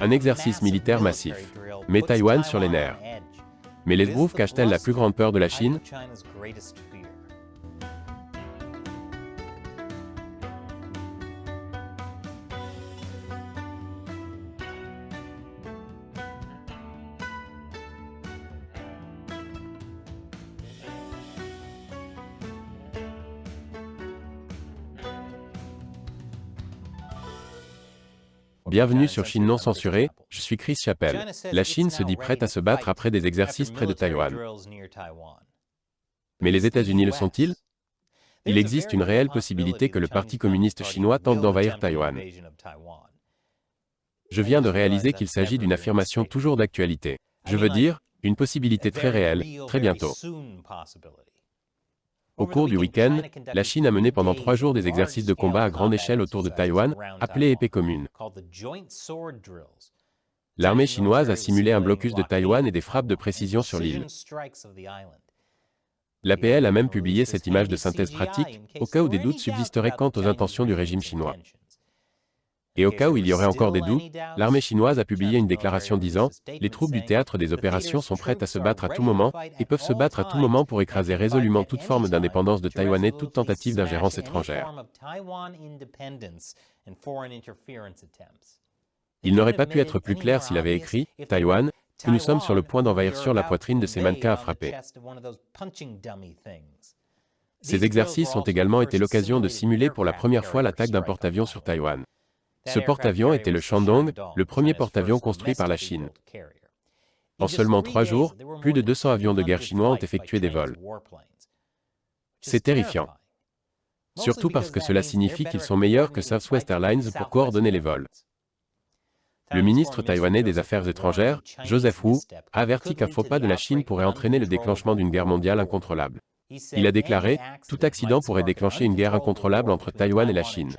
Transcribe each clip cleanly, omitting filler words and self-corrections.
Un exercice militaire massif. Met Taïwan sur les nerfs. Mais l'esbrouffe cache-t-elle la plus grande peur de la Chine? Bienvenue sur Chine non censurée, je suis Chris Chappell. La Chine se dit prête à se battre après des exercices près de Taïwan. Mais les États-Unis le sont-ils? Il existe une réelle possibilité que le Parti communiste chinois tente d'envahir Taïwan. Je viens de réaliser qu'il s'agit d'une affirmation toujours d'actualité. Je veux dire, une possibilité très réelle, très bientôt. Au cours du week-end, la Chine a mené pendant 3 jours des exercices de combat à grande échelle autour de Taïwan, appelés épées communes. L'armée chinoise a simulé un blocus de Taïwan et des frappes de précision sur l'île. L'APL a même publié cette image de synthèse pratique, au cas où des doutes subsisteraient quant aux intentions du régime chinois. Et au cas où il y aurait encore des doutes, l'armée chinoise a publié une déclaration disant « Les troupes du théâtre des opérations sont prêtes à se battre à tout moment, et peuvent se battre à tout moment pour écraser résolument toute forme d'indépendance de Taïwan et toute tentative d'ingérence étrangère. » Il n'aurait pas pu être plus clair s'il avait écrit « Taïwan, que nous sommes sur le point d'envahir sur la poitrine de ces mannequins à frapper. » Ces exercices ont également été l'occasion de simuler pour la première fois l'attaque d'un porte-avions sur Taïwan. Ce porte-avions était le Shandong, le premier porte-avions construit par la Chine. En seulement 3 jours, plus de 200 avions de guerre chinois ont effectué des vols. C'est terrifiant. Surtout parce que cela signifie qu'ils sont meilleurs que Southwest Airlines pour coordonner les vols. Le ministre taïwanais des Affaires étrangères, Joseph Wu, a averti qu'un faux pas de la Chine pourrait entraîner le déclenchement d'une guerre mondiale incontrôlable. Il a déclaré « Tout accident pourrait déclencher une guerre incontrôlable entre Taïwan et la Chine.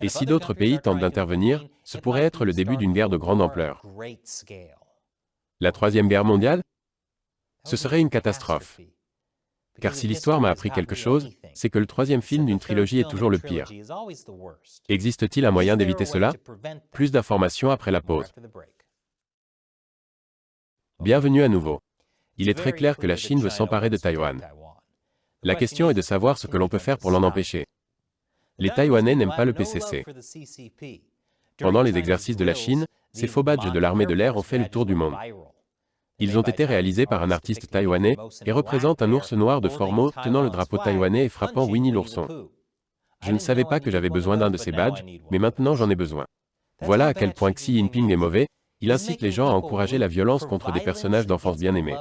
Et si d'autres pays tentent d'intervenir, ce pourrait être le début d'une guerre de grande ampleur. » La Troisième Guerre mondiale? Ce serait une catastrophe. Car si l'histoire m'a appris quelque chose, c'est que le troisième film d'une trilogie est toujours le pire. Existe-t-il un moyen d'éviter cela? Plus d'informations après la pause. Bienvenue à nouveau. Il est très clair que la Chine veut s'emparer de Taïwan. La question est de savoir ce que l'on peut faire pour l'en empêcher. Les Taïwanais n'aiment pas le PCC. Pendant les exercices de la Chine, ces faux badges de l'armée de l'air ont fait le tour du monde. Ils ont été réalisés par un artiste taïwanais et représentent un ours noir de formeau tenant le drapeau taïwanais et frappant Winnie l'ourson. Je ne savais pas que j'avais besoin d'un de ces badges, mais maintenant j'en ai besoin. Voilà à quel point Xi Jinping est mauvais, il incite les gens à encourager la violence contre des personnages d'enfance bien-aimés.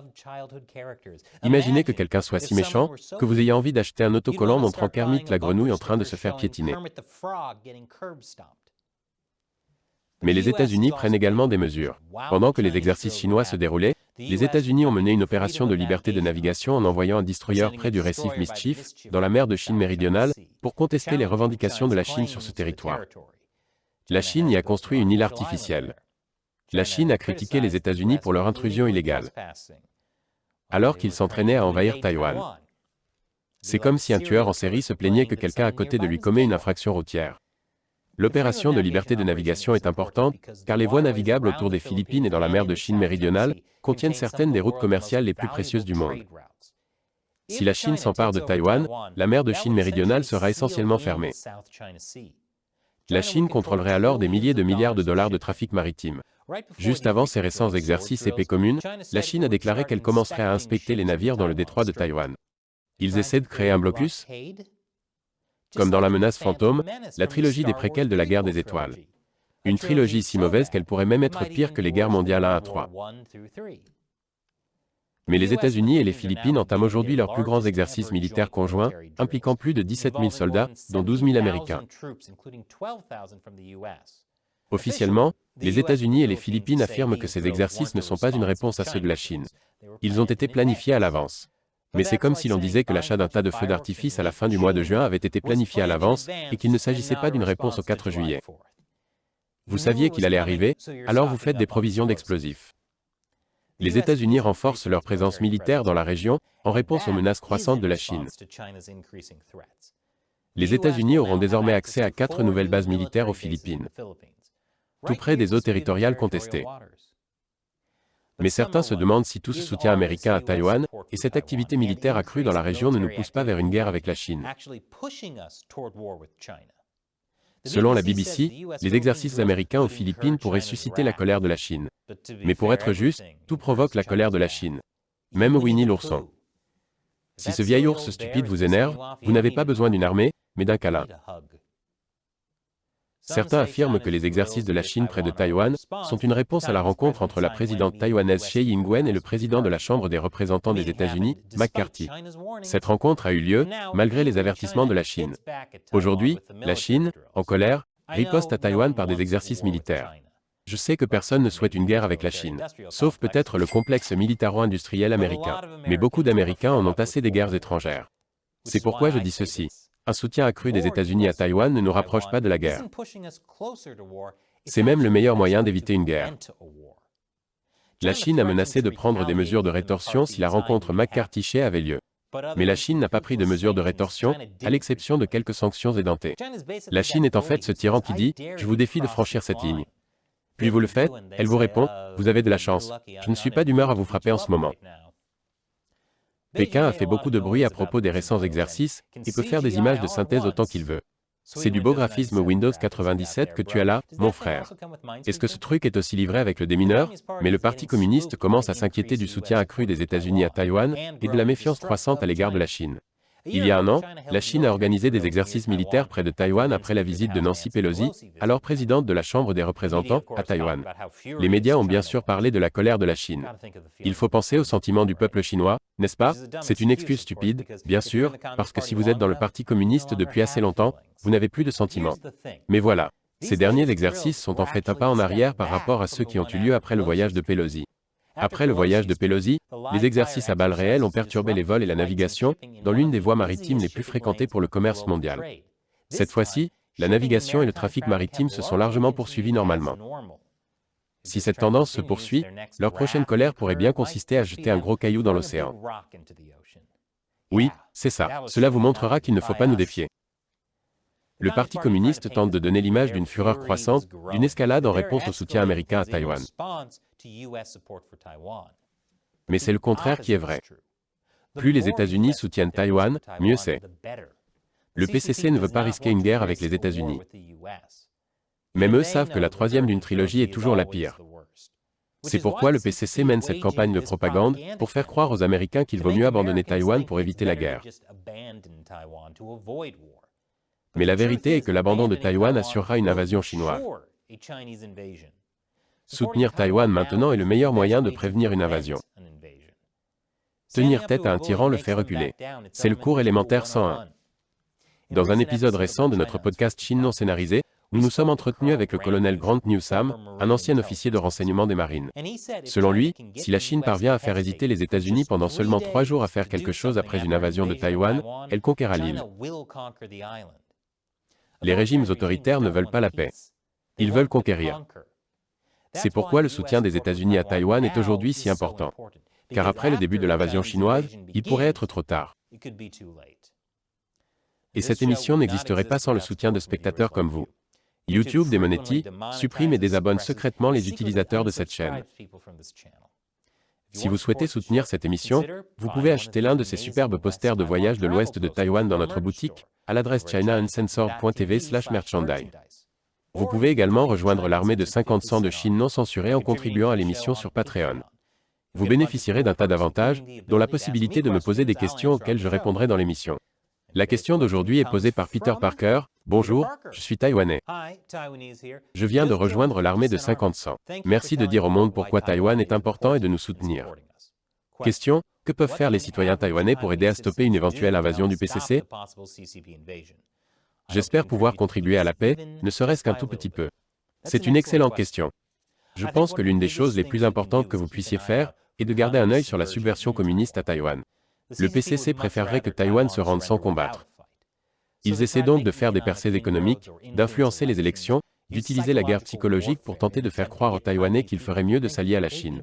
Imaginez que quelqu'un soit si méchant, que vous ayez envie d'acheter un autocollant montrant Kermit la grenouille en train de se faire piétiner. Mais les États-Unis prennent également des mesures. Pendant que les exercices chinois se déroulaient, les États-Unis ont mené une opération de liberté de navigation en envoyant un destroyer près du récif Mischief, dans la mer de Chine méridionale, pour contester les revendications de la Chine sur ce territoire. La Chine y a construit une île artificielle. La Chine a critiqué les États-Unis pour leur intrusion illégale, alors qu'ils s'entraînaient à envahir Taïwan. C'est comme si un tueur en série se plaignait que quelqu'un à côté de lui commet une infraction routière. L'opération de liberté de navigation est importante, car les voies navigables autour des Philippines et dans la mer de Chine méridionale contiennent certaines des routes commerciales les plus précieuses du monde. Si la Chine s'empare de Taïwan, la mer de Chine méridionale sera essentiellement fermée. La Chine contrôlerait alors des milliers de milliards de dollars de trafic maritime. Juste avant ces récents exercices épées communes, la Chine a déclaré qu'elle commencerait à inspecter les navires dans le détroit de Taïwan. Ils essaient de créer un blocus? Comme dans La menace fantôme, la trilogie des préquels de la guerre des étoiles. Une trilogie si mauvaise qu'elle pourrait même être pire que les guerres mondiales 1 à 3. Mais les États-Unis et les Philippines entament aujourd'hui leurs plus grands exercices militaires conjoints, impliquant plus de 17 000 soldats, dont 12 000 Américains. Officiellement, les États-Unis et les Philippines affirment que ces exercices ne sont pas une réponse à ceux de la Chine. Ils ont été planifiés à l'avance. Mais c'est comme si l'on disait que l'achat d'un tas de feux d'artifice à la fin du mois de juin avait été planifié à l'avance et qu'il ne s'agissait pas d'une réponse au 4 juillet. Vous saviez qu'il allait arriver, alors vous faites des provisions d'explosifs. Les États-Unis renforcent leur présence militaire dans la région en réponse aux menaces croissantes de la Chine. Les États-Unis auront désormais accès à 4 nouvelles bases militaires aux Philippines. tout près des eaux territoriales contestées. Mais certains se demandent si tout ce soutien américain à Taïwan et cette activité militaire accrue dans la région ne nous pousse pas vers une guerre avec la Chine. Selon la BBC, les exercices américains aux Philippines pourraient susciter la colère de la Chine. Mais pour être juste, tout provoque la colère de la Chine. Même Winnie l'ourson. Si ce vieil ours stupide vous énerve, vous n'avez pas besoin d'une armée, mais d'un câlin. Certains affirment que les exercices de la Chine près de Taïwan sont une réponse à la rencontre entre la présidente taïwanaise Tsai Ing-wen et le président de la Chambre des représentants des États-Unis, McCarthy. Cette rencontre a eu lieu, malgré les avertissements de la Chine. Aujourd'hui, la Chine, en colère, riposte à Taïwan par des exercices militaires. Je sais que personne ne souhaite une guerre avec la Chine, sauf peut-être le complexe militaro-industriel américain. Mais beaucoup d'Américains en ont assez des guerres étrangères. C'est pourquoi je dis ceci. Un soutien accru des États-Unis à Taïwan ne nous rapproche pas de la guerre. C'est même le meilleur moyen d'éviter une guerre. La Chine a menacé de prendre des mesures de rétorsion si la rencontre McCarthy-Tsai avait lieu. Mais la Chine n'a pas pris de mesures de rétorsion, à l'exception de quelques sanctions édentées. La Chine est en fait ce tyran qui dit « Je vous défie de franchir cette ligne ». Puis vous le faites, elle vous répond « Vous avez de la chance, je ne suis pas d'humeur à vous frapper en ce moment ». Pékin a fait beaucoup de bruit à propos des récents exercices et peut faire des images de synthèse autant qu'il veut. C'est du beau graphisme Windows 97 que tu as là, mon frère. Est-ce que ce truc est aussi livré avec le démineur? Mais le Parti communiste commence à s'inquiéter du soutien accru des États-Unis à Taïwan et de la méfiance croissante à l'égard de la Chine. Il y a un an, la Chine a organisé des exercices militaires près de Taïwan après la visite de Nancy Pelosi, alors présidente de la Chambre des représentants, à Taïwan. Les médias ont bien sûr parlé de la colère de la Chine. Il faut penser aux sentiments du peuple chinois, n'est-ce pas? C'est une excuse stupide, bien sûr, parce que si vous êtes dans le Parti communiste depuis assez longtemps, vous n'avez plus de sentiments. Mais voilà, ces derniers exercices sont en fait un pas en arrière par rapport à ceux qui ont eu lieu après le voyage de Pelosi. Après le voyage de Pelosi, les exercices à balles réelles ont perturbé les vols et la navigation dans l'une des voies maritimes les plus fréquentées pour le commerce mondial. Cette fois-ci, la navigation et le trafic maritime se sont largement poursuivis normalement. Si cette tendance se poursuit, leur prochaine colère pourrait bien consister à jeter un gros caillou dans l'océan. Oui, c'est ça. Cela vous montrera qu'il ne faut pas nous défier. Le Parti communiste tente de donner l'image d'une fureur croissante, d'une escalade en réponse au soutien américain à Taïwan. Mais c'est le contraire qui est vrai. Plus les États-Unis soutiennent Taïwan, mieux c'est. Le PCC ne veut pas risquer une guerre avec les États-Unis. Même eux savent que la troisième d'une trilogie est toujours la pire. C'est pourquoi le PCC mène cette campagne de propagande pour faire croire aux Américains qu'il vaut mieux abandonner Taïwan pour éviter la guerre. Mais la vérité est que l'abandon de Taïwan assurera une invasion chinoise. Soutenir Taïwan maintenant est le meilleur moyen de prévenir une invasion. Tenir tête à un tyran le fait reculer. C'est le cours élémentaire 101. Dans un épisode récent de notre podcast Chine non scénarisé, nous nous sommes entretenus avec le colonel Grant Newsam, un ancien officier de renseignement des marines. Selon lui, si la Chine parvient à faire hésiter les États-Unis pendant seulement 3 jours à faire quelque chose après une invasion de Taïwan, elle conquérera l'île. Les régimes autoritaires ne veulent pas la paix. Ils veulent conquérir. C'est pourquoi le soutien des États-Unis à Taïwan est aujourd'hui si important. Car après le début de l'invasion chinoise, il pourrait être trop tard. Et cette émission n'existerait pas sans le soutien de spectateurs comme vous. YouTube démonétise, supprime et désabonne secrètement les utilisateurs de cette chaîne. Si vous souhaitez soutenir cette émission, vous pouvez acheter l'un de ces superbes posters de voyage de l'ouest de Taïwan dans notre boutique, à l'adresse chinauncensored.tv/merchandise. Vous pouvez également rejoindre l'armée de 50 cents de Chine non censurée en contribuant à l'émission sur Patreon. Vous bénéficierez d'un tas d'avantages, dont la possibilité de me poser des questions auxquelles je répondrai dans l'émission. La question d'aujourd'hui est posée par Peter Parker. Bonjour, je suis taïwanais. Je viens de rejoindre l'armée de 50 cents. Merci de dire au monde pourquoi Taïwan est important et de nous soutenir. Question, que peuvent faire les citoyens taïwanais pour aider à stopper une éventuelle invasion du PCC? J'espère pouvoir contribuer à la paix, ne serait-ce qu'un tout petit peu. C'est une excellente question. Je pense que l'une des choses les plus importantes que vous puissiez faire est de garder un œil sur la subversion communiste à Taïwan. Le PCC préférerait que Taïwan se rende sans combattre. Ils essaient donc de faire des percées économiques, d'influencer les élections, d'utiliser la guerre psychologique pour tenter de faire croire aux Taïwanais qu'il ferait mieux de s'allier à la Chine.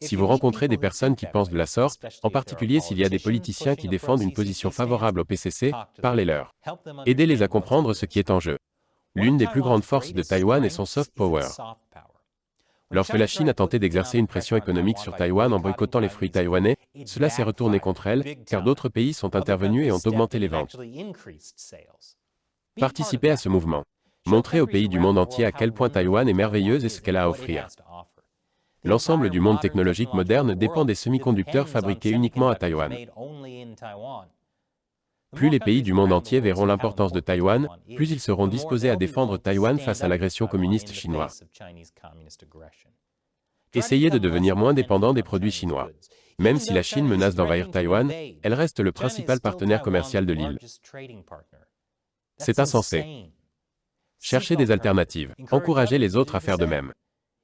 Si vous rencontrez des personnes qui pensent de la sorte, en particulier s'il y a des politiciens qui défendent une position favorable au PCC, parlez-leur. Aidez-les à comprendre ce qui est en jeu. L'une des plus grandes forces de Taïwan est son soft power. Lorsque la Chine a tenté d'exercer une pression économique sur Taïwan en boycottant les fruits taïwanais, cela s'est retourné contre elle, car d'autres pays sont intervenus et ont augmenté les ventes. Participez à ce mouvement. Montrez aux pays du monde entier à quel point Taïwan est merveilleuse et ce qu'elle a à offrir. L'ensemble du monde technologique moderne dépend des semi-conducteurs fabriqués uniquement à Taïwan. Plus les pays du monde entier verront l'importance de Taïwan, plus ils seront disposés à défendre Taïwan face à l'agression communiste chinoise. Essayez de devenir moins dépendant des produits chinois. Même si la Chine menace d'envahir Taïwan, elle reste le principal partenaire commercial de l'île. C'est insensé. Cherchez des alternatives. Encouragez les autres à faire de même.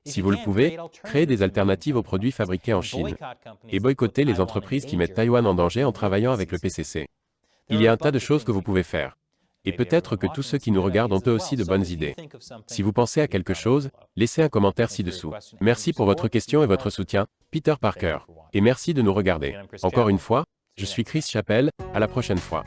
Si vous le pouvez, créez des alternatives aux produits fabriqués en Chine. Et boycottez les entreprises qui mettent Taïwan en danger en travaillant avec le PCC. Il y a un tas de choses que vous pouvez faire. Et peut-être que tous ceux qui nous regardent ont eux aussi de bonnes idées. Si vous pensez à quelque chose, laissez un commentaire ci-dessous. Merci pour votre question et votre soutien, Peter Parker. Et merci de nous regarder. Encore une fois, je suis Chris Chappell, à la prochaine fois.